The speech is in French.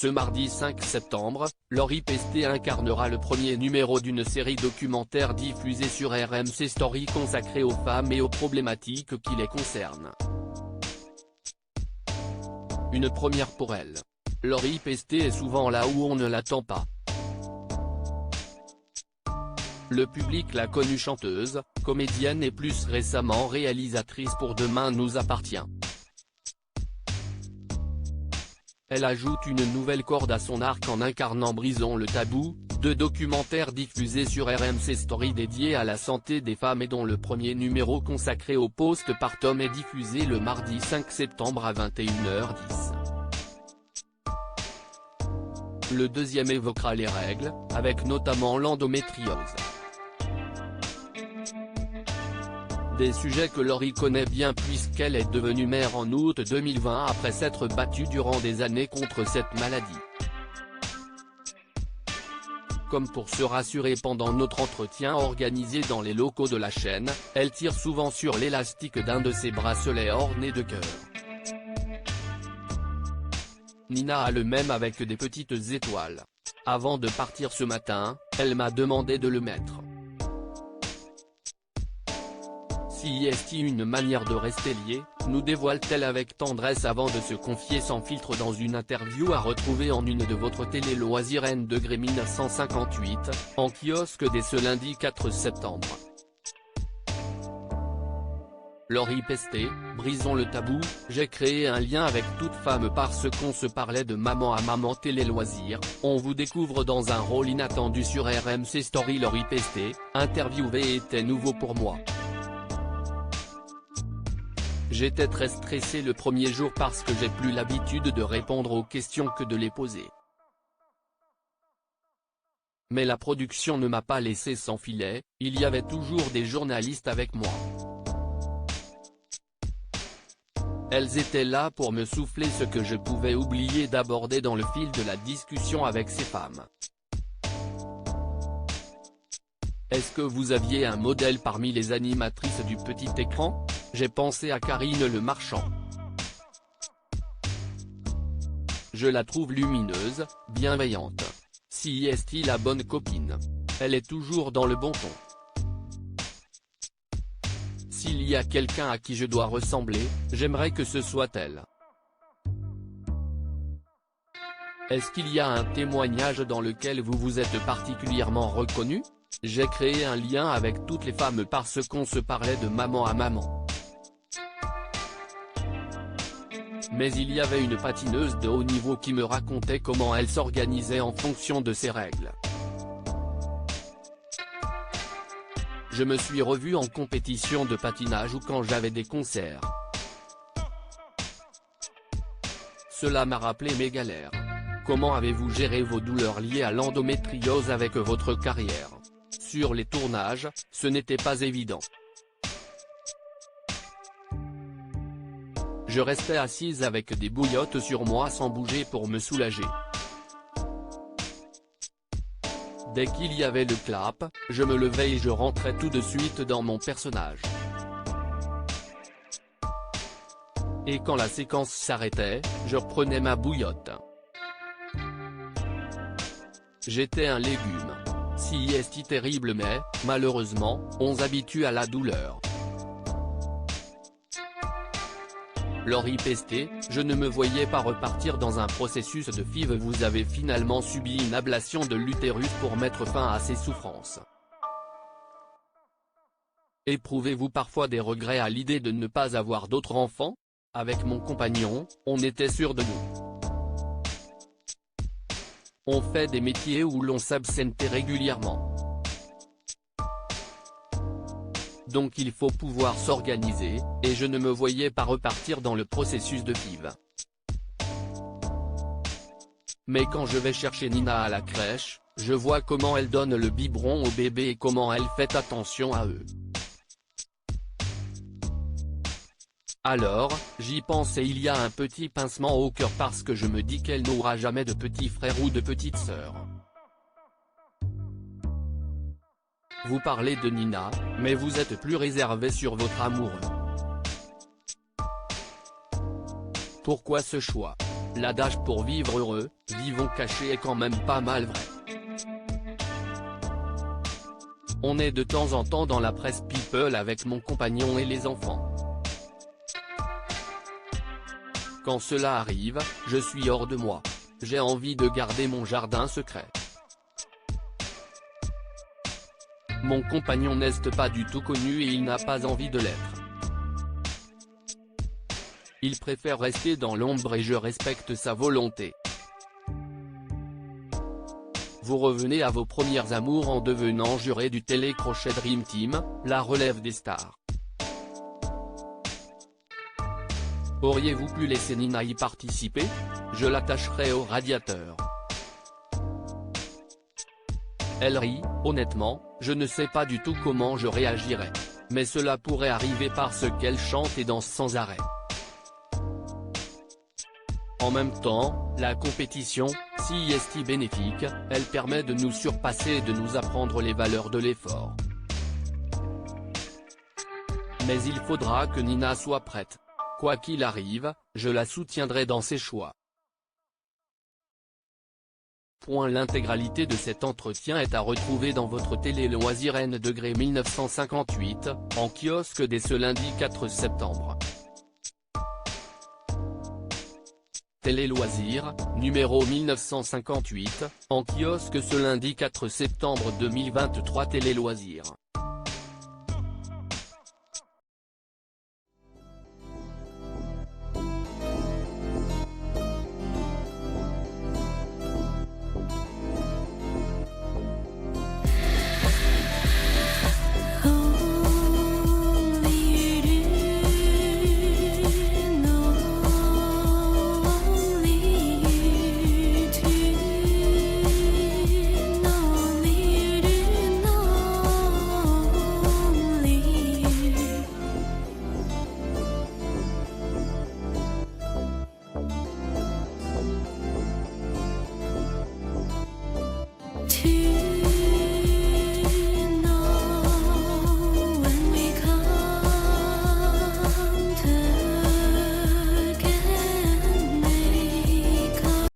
Ce mardi 5 septembre, Laurie Pesté incarnera le premier numéro d'une série documentaire diffusée sur RMC Story consacrée aux femmes et aux problématiques qui les concernent. Une première pour elle. Laurie Pesté est souvent là où on ne l'attend pas. Le public l'a connue chanteuse, comédienne et plus récemment réalisatrice pour Demain nous appartient. Elle ajoute une nouvelle corde à son arc en incarnant Brisons le tabou, deux documentaires diffusés sur RMC Story dédiés à la santé des femmes et dont le premier numéro consacré au post-partum est diffusé le mardi 5 septembre à 21h10. Le deuxième évoquera les règles, avec notamment l'endométriose. Des sujets que Laurie connaît bien puisqu'elle est devenue mère en août 2020 après s'être battue durant des années contre cette maladie. Comme pour se rassurer pendant notre entretien organisé dans les locaux de la chaîne, elle tire souvent sur l'élastique d'un de ses bracelets ornés de cœur. Nina a le même avec des petites étoiles. Avant de partir ce matin, elle m'a demandé de le mettre. Si est une manière de rester liée, nous dévoile-t-elle avec tendresse avant de se confier sans filtre dans une interview à retrouver en une de votre télé loisirs N-degré 1958, en kiosque dès ce lundi 4 septembre. Laurie Pesté, brisons le tabou, j'ai créé un lien avec toute femme parce qu'on se parlait de maman à maman télé loisirs, on vous découvre dans un rôle inattendu sur RMC Story. Laurie Pesté, interviewée était nouveau pour moi. J'étais très stressé le premier jour parce que j'ai plus l'habitude de répondre aux questions que de les poser. Mais la production ne m'a pas laissé sans filet, il y avait toujours des journalistes avec moi. Elles étaient là pour me souffler ce que je pouvais oublier d'aborder dans le fil de la discussion avec ces femmes. Est-ce que vous aviez un modèle parmi les animatrices du petit écran ? J'ai pensé à Karine Le Marchand. Je la trouve lumineuse, bienveillante. Si est la bonne copine. Elle est toujours dans le bon ton. S'il y a quelqu'un à qui je dois ressembler, j'aimerais que ce soit elle. Est-ce qu'il y a un témoignage dans lequel vous vous êtes particulièrement reconnu ? J'ai créé un lien avec toutes les femmes parce qu'on se parlait de maman à maman. Mais il y avait une patineuse de haut niveau qui me racontait comment elle s'organisait en fonction de ses règles. Je me suis revu en compétition de patinage ou quand j'avais des concerts. Cela m'a rappelé mes galères. Comment avez-vous géré vos douleurs liées à l'endométriose avec votre carrière ? Sur les tournages, ce n'était pas évident. Je restais assise avec des bouillottes sur moi sans bouger pour me soulager. Dès qu'il y avait le clap, je me levais et je rentrais tout de suite dans mon personnage. Et quand la séquence s'arrêtait, je reprenais ma bouillotte. J'étais un légume. Si est terrible mais, malheureusement, on s'habitue à la douleur. Laurie Pesté, je ne me voyais pas repartir dans un processus de FIV. Vous avez finalement subi une ablation de l'utérus pour mettre fin à ces souffrances. Éprouvez-vous parfois des regrets à l'idée de ne pas avoir d'autres enfants ? Avec mon compagnon, on était sûr de nous. On fait des métiers où l'on s'absentait régulièrement. Donc il faut pouvoir s'organiser, et je ne me voyais pas repartir dans le processus de FIV. Mais quand je vais chercher Nina à la crèche, je vois comment elle donne le biberon au bébé et comment elle fait attention à eux. Alors, j'y pense et il y a un petit pincement au cœur parce que je me dis qu'elle n'aura jamais de petit frère ou de petite sœur. Vous parlez de Nina, mais vous êtes plus réservé sur votre amoureux. Pourquoi ce choix ? L'adage pour vivre heureux, vivons cachés est quand même pas mal vrai. On est de temps en temps dans la presse people avec mon compagnon et les enfants. Quand cela arrive, je suis hors de moi. J'ai envie de garder mon jardin secret. Mon compagnon n'est pas du tout connu et il n'a pas envie de l'être. Il préfère rester dans l'ombre et je respecte sa volonté. Vous revenez à vos premières amours en devenant juré du télécrochet Dream Team, la relève des stars. Auriez-vous pu laisser Nina y participer? Je l'attacherai au radiateur. Elle rit, honnêtement, je ne sais pas du tout comment je réagirais. Mais cela pourrait arriver parce qu'elle chante et danse sans arrêt. En même temps, la compétition, si est bénéfique, elle permet de nous surpasser et de nous apprendre les valeurs de l'effort. Mais il faudra que Nina soit prête. Quoi qu'il arrive, je la soutiendrai dans ses choix. L'intégralité de cet entretien est à retrouver dans votre télé loisir N° 1958, en kiosque dès ce lundi 4 septembre. Télé Loisirs, numéro 1958, en kiosque ce lundi 4 septembre 2023. Télé Loisirs.